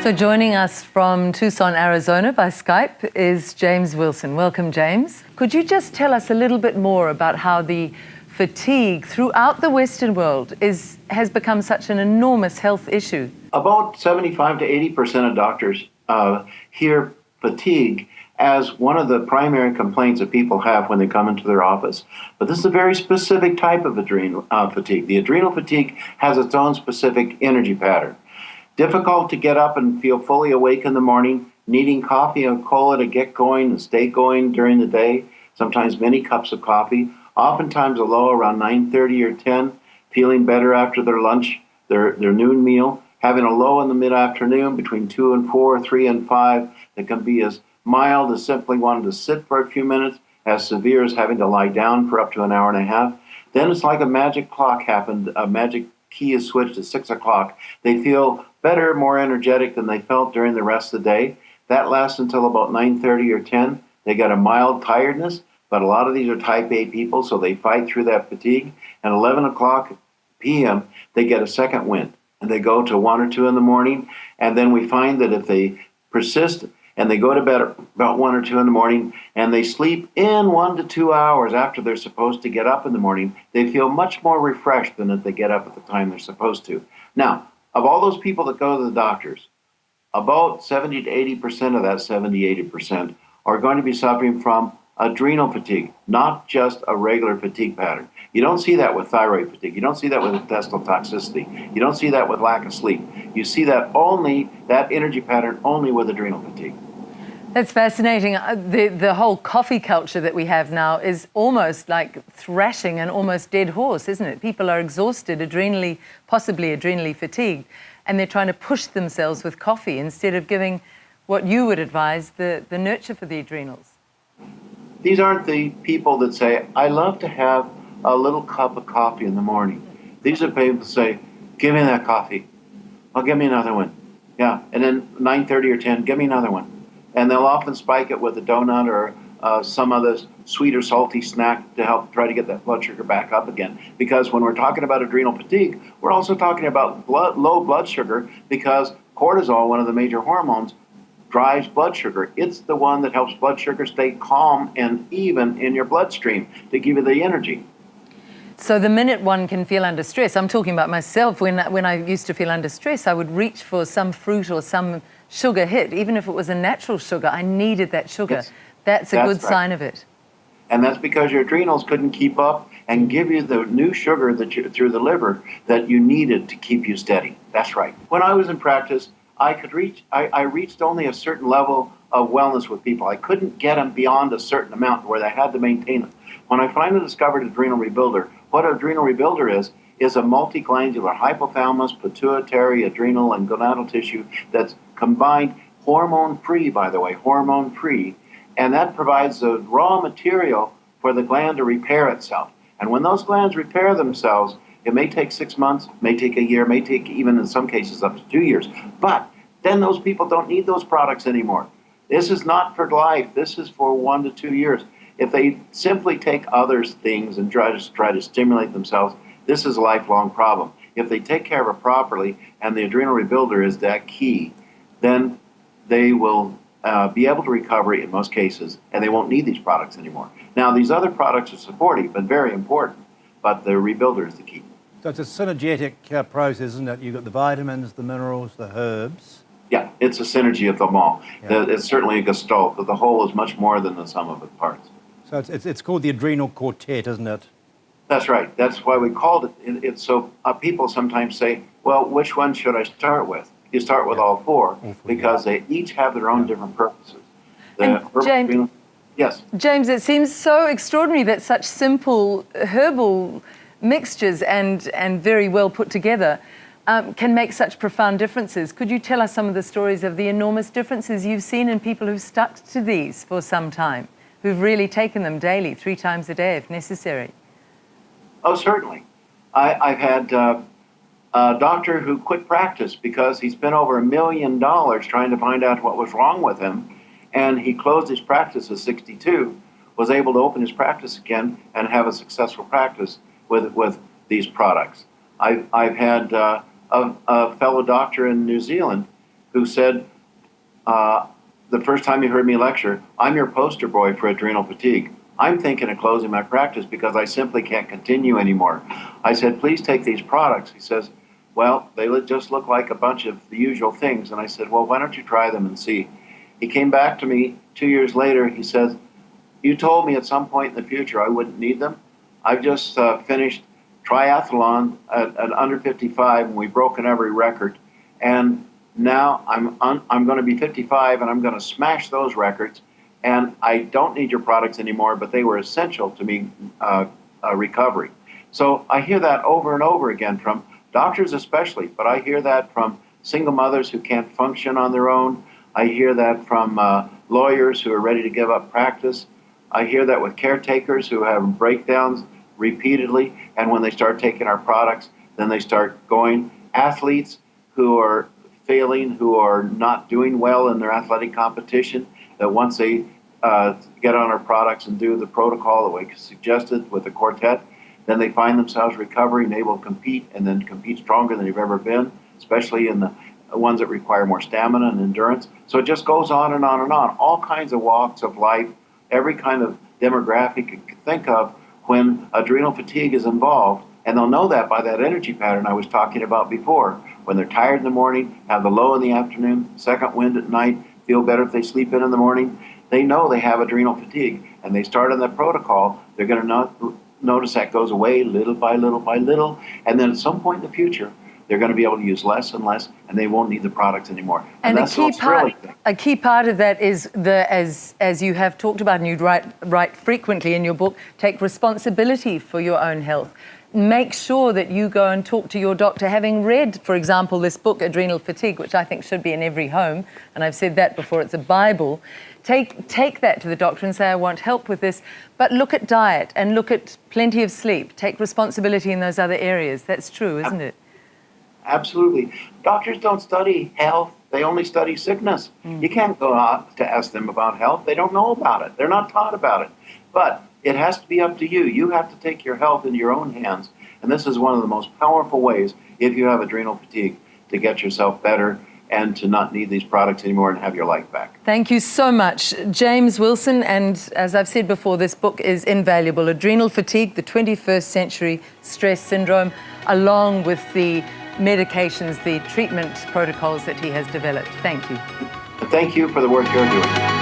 So joining us from Tucson, Arizona by Skype is James Wilson. Welcome, James. Could you just tell us a little bit more about how the fatigue throughout the Western world has become such an enormous health issue? About 75 to 80% of doctors hear fatigue as one of the primary complaints that people have when they come into their office. But this is a very specific type of adrenal fatigue. The adrenal fatigue has its own specific energy pattern. Difficult to get up and feel fully awake in the morning, needing coffee and cola to get going and stay going during the day, sometimes many cups of coffee, oftentimes a low around 9:30 or 10, feeling better after their lunch, their noon meal, having a low in the mid-afternoon between 2 and 4, 3 and 5 that can be as mild as simply wanting to sit for a few minutes, as severe as having to lie down for up to an hour and a half. Then it's like a magic clock happened, a magic key is switched at 6 o'clock. They feel better, more energetic than they felt during the rest of the day. That lasts until about 9:30 or 10. They get a mild tiredness, but a lot of these are type A people, so they fight through that fatigue. At 11 o'clock p.m., they get a second wind, and they go to 1 or 2 in the morning. And then we find that if they persist and they go to bed about 1 or 2 in the morning, and they sleep in 1 to 2 hours after they're supposed to get up in the morning, they feel much more refreshed than if they get up at the time they're supposed to. Now, of all those people that go to the doctors, about 70 to 80% of that 70-80% are going to be suffering from adrenal fatigue, not just a regular fatigue pattern. You don't see that with thyroid fatigue. You don't see that with intestinal toxicity. You don't see that with lack of sleep. You see that energy pattern only with adrenal fatigue. That's fascinating. The whole coffee culture that we have now is almost like thrashing an almost dead horse, isn't it? People are exhausted, possibly adrenally fatigued, and they're trying to push themselves with coffee instead of giving what you would advise, the nurture for the adrenals. These aren't the people that say, I love to have a little cup of coffee in the morning. These are people that say, give me that coffee. Oh, give me another one. Yeah, and then 9:30 or 10, give me another one. And they'll often spike it with a donut or some other sweet or salty snack to help try to get that blood sugar back up again. Because when we're talking about adrenal fatigue, we're also talking about low blood sugar, because cortisol, one of the major hormones, drives blood sugar. It's the one that helps blood sugar stay calm and even in your bloodstream to give you the energy. So the minute one can feel under stress, I'm talking about myself, when I used to feel under stress, I would reach for some fruit or some sugar hit. Even if it was a natural sugar, I needed that sugar. Yes. That's a good sign of it. And that's because your adrenals couldn't keep up and give you the new sugar through the liver that you needed to keep you steady. That's right. When I was in practice, I reached only a certain level of wellness with people. I couldn't get them beyond a certain amount where they had to maintain it. When I finally discovered Adrenal Rebuilder, what Adrenal Rebuilder is a multiglandular hypothalamus, pituitary, adrenal, and gonadal tissue that's combined, hormone-free, by the way, hormone-free, and that provides the raw material for the gland to repair itself. And when those glands repair themselves, it may take 6 months, may take a year, may take even in some cases up to 2 years. But then those people don't need those products anymore. This is not for life. This is for 1 to 2 years. If they simply take other things and try to stimulate themselves, this is a lifelong problem. If they take care of it properly, and the Adrenal Rebuilder is that key, then they will be able to recover in most cases, and they won't need these products anymore. Now, these other products are supportive and very important, but the Rebuilder is the key. So it's a synergetic process, isn't it? You've got the vitamins, the minerals, the herbs. Yeah, it's a synergy of them all. Yeah. It's certainly a gestalt, but the whole is much more than the sum of its parts. So it's called the adrenal quartet, isn't it? That's right. That's why we called it. It's so people sometimes say, well, which one should I start with? You start with all four because they each have their own different purposes. Yes. James, it seems so extraordinary that such simple herbal mixtures and very well put together can make such profound differences. Could you tell us some of the stories of the enormous differences you've seen in people who've stuck to these for some time, who've really taken them daily, 3 times a day if necessary? Oh, certainly. I've had a doctor who quit practice because he spent over $1 million trying to find out what was wrong with him, and he closed his practice at 62, was able to open his practice again and have a successful practice with these products. I've had a fellow doctor in New Zealand who said, the first time he heard me lecture, I'm your poster boy for adrenal fatigue. I'm thinking of closing my practice because I simply can't continue anymore. I said, please take these products. He says, well, they just look like a bunch of the usual things. And I said, well, why don't you try them and see? He came back to me 2 years later. He says, you told me at some point in the future I wouldn't need them. I've just finished triathlon at under 55, and we've broken every record. And now I'm going to be 55, and I'm going to smash those records. And I don't need your products anymore, but they were essential to me recovery. So I hear that over and over again from doctors especially, but I hear that from single mothers who can't function on their own. I hear that from lawyers who are ready to give up practice. I hear that with caretakers who have breakdowns repeatedly, and when they start taking our products, then they start going. Athletes who are failing, who are not doing well in their athletic competition, that once they get on our products and do the protocol that we suggested with the quartet, then they find themselves recovering, able to compete, and then compete stronger than they've ever been, especially in the ones that require more stamina and endurance. So it just goes on and on and on. All kinds of walks of life, every kind of demographic you could think of when adrenal fatigue is involved. And they'll know that by that energy pattern I was talking about before. When they're tired in the morning, have the low in the afternoon, second wind at night, feel better if they sleep in the morning, they know they have adrenal fatigue. And they start on that protocol, they're going to notice that goes away little by little by little. And then at some point in the future, they're going to be able to use less and less, and they won't need the products anymore. And that's what's thrilling. A key part of that is as you have talked about, and you write frequently in your book, take responsibility for your own health. Make sure that you go and talk to your doctor, having read, for example, this book, Adrenal Fatigue, which I think should be in every home, and I've said that before, it's a Bible. Take that to the doctor and say, I want help with this, but look at diet and look at plenty of sleep. Take responsibility in those other areas. That's true, isn't it? Absolutely. Doctors don't study health. They only study sickness. You can't go out to ask them about health. They don't know about it. They're not taught about it. But it has to be up to you. You have to take your health into your own hands. And this is one of the most powerful ways, if you have adrenal fatigue, to get yourself better and to not need these products anymore and have your life back. Thank you so much, James Wilson. And as I've said before, this book is invaluable. Adrenal Fatigue, the 21st Century Stress Syndrome, along with the medications, the treatment protocols that he has developed. Thank you. Thank you for the work you're doing.